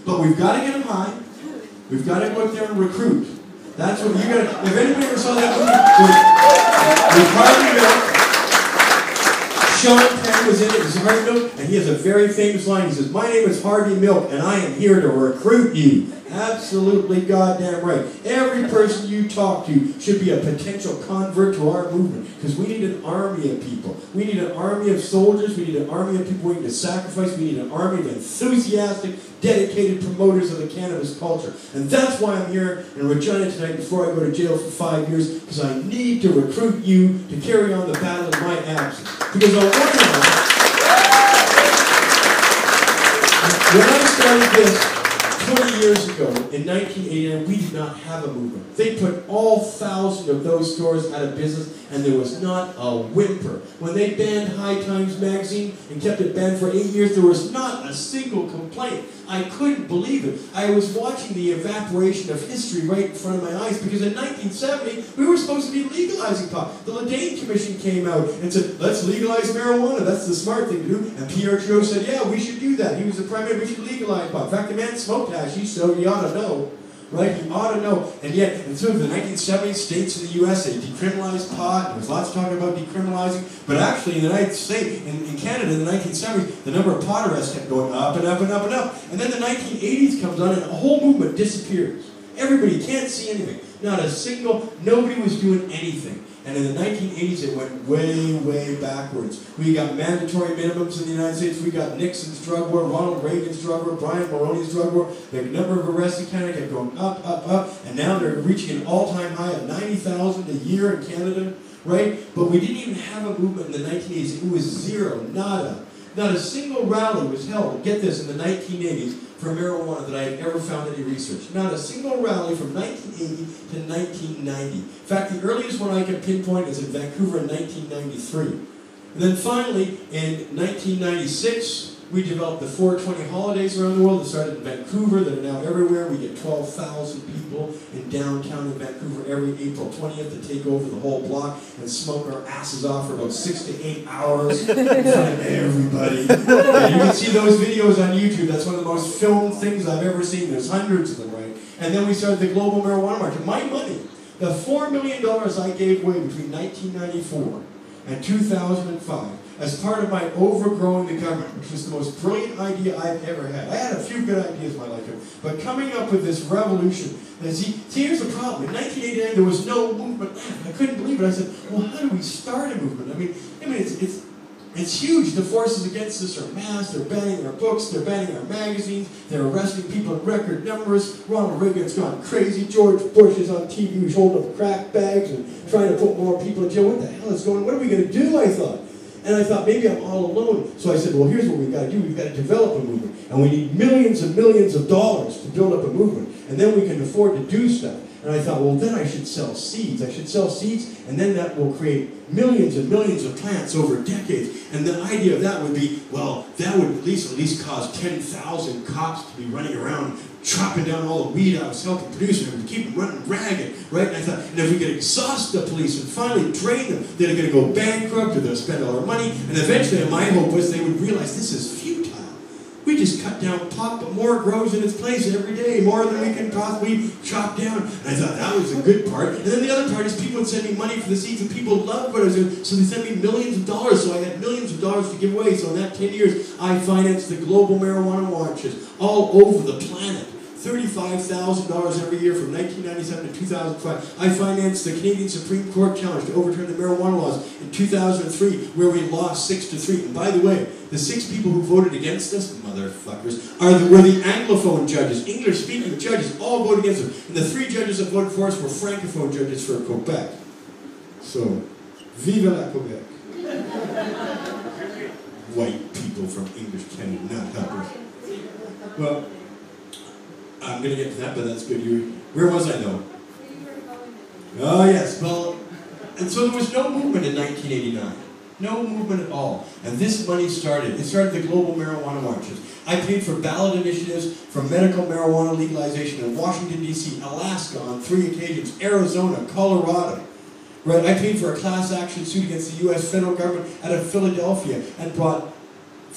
But we've got to get them high. We've got to go out there and recruit. That's what you got to... If anybody ever saw that movie with Harvey Milk, Sean Penn was in it, it was Harvey Milk, and he has a very famous line. He says, "My name is Harvey Milk, and I am here to recruit you." Absolutely goddamn right. Every person you talk to should be a potential convert to our movement, because we need an army of people. We need an army of soldiers. We need an army of people willing to sacrifice. We need an army of enthusiastic, dedicated promoters of the cannabis culture. And that's why I'm here in Regina tonight before I go to jail for 5 years, because I need to recruit you to carry on the battle in my absence. Because on one hand, when I started this 20 years ago, in 1989, we did not have a movement. They put all 1,000 of those stores out of business, and there was not a whimper. When they banned High Times magazine and kept it banned for 8 years, there was not a single complaint. I couldn't believe it. I was watching the evaporation of history right in front of my eyes, because in 1970, we were supposed to be legalizing pot. The Ledane Commission came out and said, "Let's legalize marijuana. That's the smart thing to do." And Pierre Trudeau said, "Yeah, we should do that." He was the Prime Minister. We should legalize pot. In fact, the man smoked hashish, so you ought to know. Right? You ought to know. And yet, in the 1970s, states in the U.S., they decriminalized pot. There was lots of talking about decriminalizing. But actually, in the United States, in Canada, in the 1970s, the number of pot arrests kept going up and up and up and up. And then the 1980s comes on, and a whole movement disappears. Everybody can't see anything. Not a single, nobody was doing anything. And in the 1980s, it went way, way backwards. We got mandatory minimums in the United States. We got Nixon's drug war, Ronald Reagan's drug war, Brian Mulroney's drug war. The number of arrests in Canada kept going up, up, up. And now they're reaching an all-time high of 90,000 a year in Canada, right? But we didn't even have a movement in the 1980s. It was zero, nada. Not a single rally was held, get this, in the 1980s for marijuana that I have ever found any research. Not a single rally from 1980 to 1990. In fact, the earliest one I can pinpoint is in Vancouver in 1993. And then finally, in 1996, we developed the 420 holidays around the world that started in Vancouver, that are now everywhere. We get 12,000 people in downtown in Vancouver every April 20th to take over the whole block and smoke our asses off for about 6 to 8 hours in front of everybody. And you can see those videos on YouTube. That's one of the most filmed things I've ever seen. There's hundreds of them, right? And then we started the global marijuana market. My money, the $4 million I gave away between 1994 and 2005, as part of my overgrowing the government, which was the most brilliant idea I've ever had. I had a few good ideas in my life, but coming up with this revolution, and see, here's the problem. In 1989, there was no movement left. I couldn't believe it. I said, well, how do we start a movement? I mean, it's huge. The forces against us are mass. They're banning our books. They're banning our magazines. They're arresting people in record numbers. Ronald Reagan's gone crazy. George Bush is on TV. He's holding up crack bags and trying to put more people in jail. What the hell is going on? What are we going to do, I thought. And I thought, maybe I'm all alone. So I said, well, here's what we've got to do. We've got to develop a movement. And we need millions and millions of dollars to build up a movement. And then we can afford to do stuff. And I thought, well, then I should sell seeds. I should sell seeds, and then that will create millions and millions of plants over decades. And the idea of that would be, well, that would at least cause 10,000 cops to be running around chopping down all the weed I was helping produce, and keep them running ragged, right? And I thought, and if we could exhaust the police and finally drain them, they're going to go bankrupt, or they'll spend all their money, and eventually, my hope was they would realize this is futile. We just cut down pot, but more grows in its place every day, more than we can possibly chop down. And I thought that was a good part. And then the other part is people would send me money for the seeds, and people loved what I was doing, so they sent me millions of dollars, so I had millions of dollars to give away. So in that 10 years, I financed the global marijuana marches all over the planet. $35,000 every year from 1997 to 2005. I financed the Canadian Supreme Court challenge to overturn the marijuana laws in 2003, where we lost 6-3. And by the way, the 6 people who voted against us, motherfuckers, were the Anglophone judges. English-speaking judges all voted against us. And the 3 judges that voted for us were Francophone judges for Quebec. So, vive la Quebec. White people from English Canada, not helpers. Well, I'm going to get to that, but that's good. Where was I, though? Oh, yes. Well, and so there was no movement in 1989. No movement at all. And this money started. It started the global marijuana marches. I paid for ballot initiatives for medical marijuana legalization in Washington, D.C., Alaska on 3 occasions, Arizona, Colorado. Right? I paid for a class action suit against the U.S. federal government out of Philadelphia and brought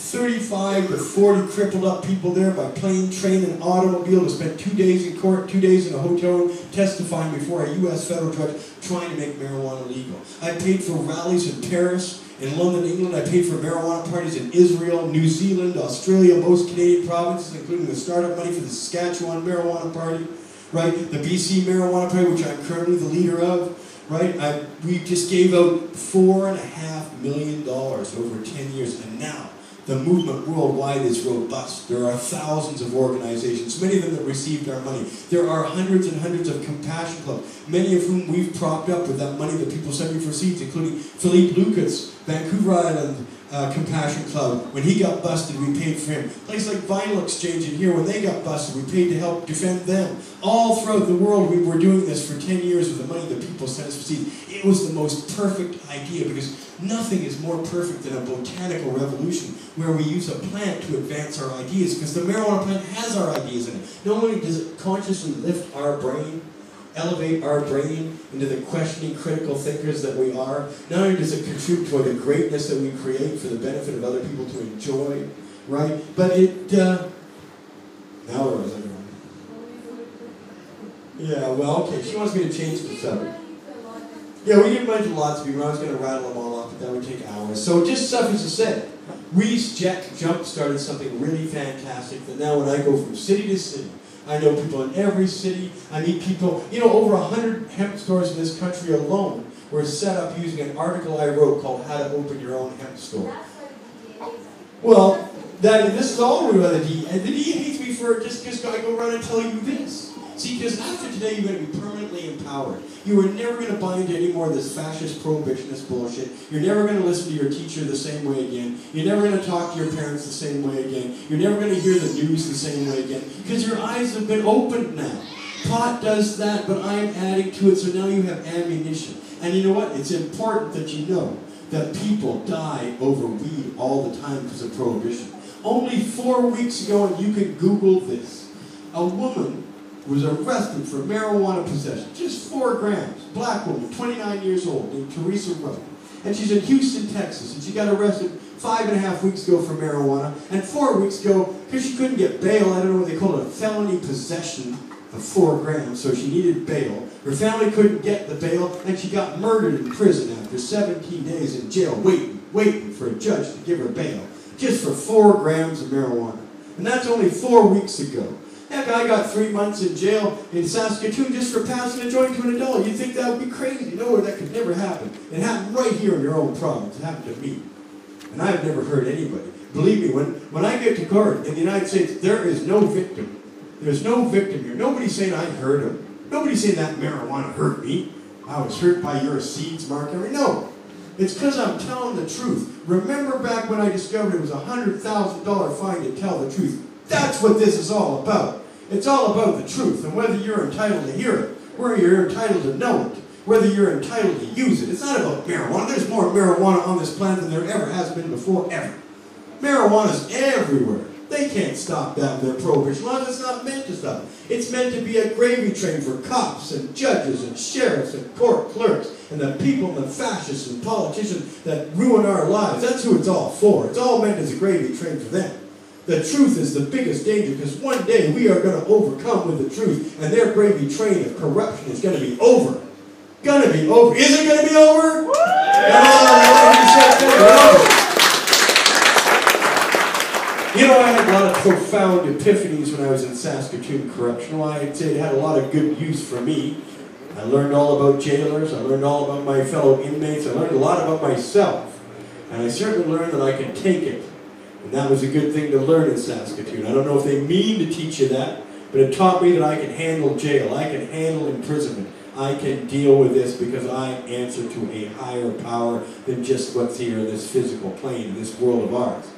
35 to 40 crippled up people there by plane, train, and automobile to spend 2 days in court, 2 days in a hotel room, testifying before a U.S. federal judge trying to make marijuana legal. I paid for rallies in Paris, in London, England. I paid for marijuana parties in Israel, New Zealand, Australia, most Canadian provinces, including the startup money for the Saskatchewan marijuana party, right? The BC marijuana party, which I'm currently the leader of, right? We just gave out $4.5 million over 10 years, and now the movement worldwide is robust. There are thousands of organizations, many of them that received our money. There are hundreds and hundreds of compassion clubs, many of whom we've propped up with that money that people send me for seeds, including Philippe Lucas, Vancouver Island Compassion Club. When he got busted, we paid for him. Places like Vinyl Exchange in here, when they got busted, we paid to help defend them. All throughout the world, we were doing this for 10 years with the money that people sent us for seeds. It was the most perfect idea, because nothing is more perfect than a botanical revolution where we use a plant to advance our ideas, because the marijuana plant has our ideas in it. Not only does it consciously lift our brain, elevate our brain into the questioning, critical thinkers that we are, not only does it contribute toward the greatness that we create for the benefit of other people to enjoy, right? But it, now where was I going? Yeah, well, okay, she wants me to change the subject. Yeah, we did bunch of lots of people. I was going to rattle them all off, but that would take hours. So just suffice to say, we jump-started something really fantastic that now when I go from city to city, I know people in every city. I meet people, over 100 hemp stores in this country alone were set up using an article I wrote called How to Open Your Own Hemp Store. Well, this is all we the DEA. And the DEA hates me for just I go around and tell you this. See, because after today, you're going to be permanently empowered. You are never going to buy into any more of this fascist prohibitionist bullshit. You're never going to listen to your teacher the same way again. You're never going to talk to your parents the same way again. You're never going to hear the news the same way again, because your eyes have been opened now. Pot does that, but I am adding to it, so now you have ammunition. And you know what? It's important that you know that people die over weed all the time because of prohibition. Only 4 weeks ago, and you can Google this, a woman was arrested for marijuana possession, just 4 grams, black woman, 29 years old, named Teresa Rowe. And she's in Houston, Texas, and she got arrested 5.5 weeks ago for marijuana, and 4 weeks ago, because she couldn't get bail, I don't know what they call it, a felony possession of 4 grams, so she needed bail. Her family couldn't get the bail, and she got murdered in prison after 17 days in jail, waiting for a judge to give her bail, just for 4 grams of marijuana. And that's only 4 weeks ago. That guy got 3 months in jail in Saskatchewan just for passing a joint to an adult. You'd think that would be crazy. No, that could never happen. It happened right here in your own province. It happened to me. And I've never hurt anybody. Believe me, when I get to court in the United States, there is no victim. There's no victim here. Nobody's saying I hurt him. Nobody's saying that marijuana hurt me. I was hurt by your seeds, Marc Emery. No. It's because I'm telling the truth. Remember back when I discovered it was a $100,000 fine to tell the truth. That's what this is all about. It's all about the truth, and whether you're entitled to hear it, whether you're entitled to know it, whether you're entitled to use it. It's not about marijuana. There's more marijuana on this planet than there ever has been before, ever. Marijuana's everywhere. They can't stop that with their prohibition laws. It's not meant to stop. It's meant to be a gravy train for cops and judges and sheriffs and court clerks and the people and the fascists and politicians that ruin our lives. That's who it's all for. It's all meant as a gravy train for them. The truth is the biggest danger, because one day we are going to overcome with the truth, and their gravy train of corruption is going to be over. Going to be over. Is it going to be over? Woo! I had a lot of profound epiphanies when I was in Saskatchewan Correctional. I'd say it had a lot of good use for me. I learned all about jailers. I learned all about my fellow inmates. I learned a lot about myself. And I certainly learned that I can take it. And that was a good thing to learn in Saskatoon. I don't know if they mean to teach you that, but it taught me that I can handle jail. I can handle imprisonment. I can deal with this because I answer to a higher power than just what's here in this physical plane, in this world of ours.